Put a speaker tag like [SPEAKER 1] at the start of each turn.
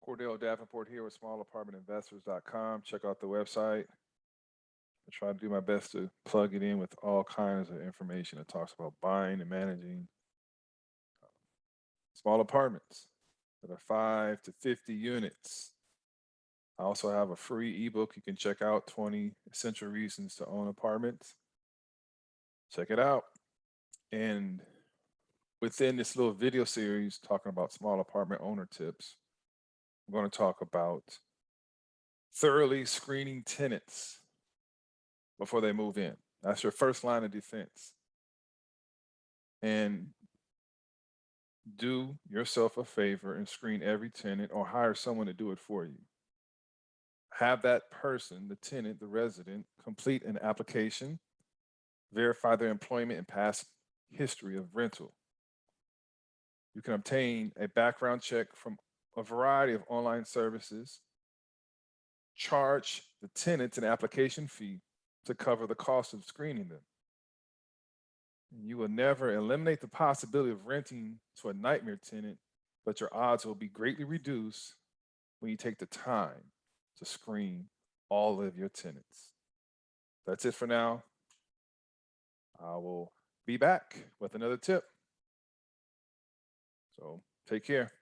[SPEAKER 1] Cordell Davenport here with smallapartmentinvestors.com. Check out the website. I try to do my best to plug it in with all kinds of information that talks about buying and managing small apartments that are 5 to 50 units. I also have a free ebook you can check out, 20 Essential Reasons to Own Apartments. Check it out. And within this little video series talking about small apartment owner tips, I'm going to talk about thoroughly screening tenants before they move in. That's your first line of defense. And do yourself a favor and screen every tenant or hire someone to do it for you. Have that person, the tenant, the resident, complete an application, verify their employment and past history of rental. You can obtain a background check from a variety of online services, charge the tenants an application fee to cover the cost of screening them. You will never eliminate the possibility of renting to a nightmare tenant, but your odds will be greatly reduced when you take the time to screen all of your tenants. That's it for now. I will be back with another tip. So take care.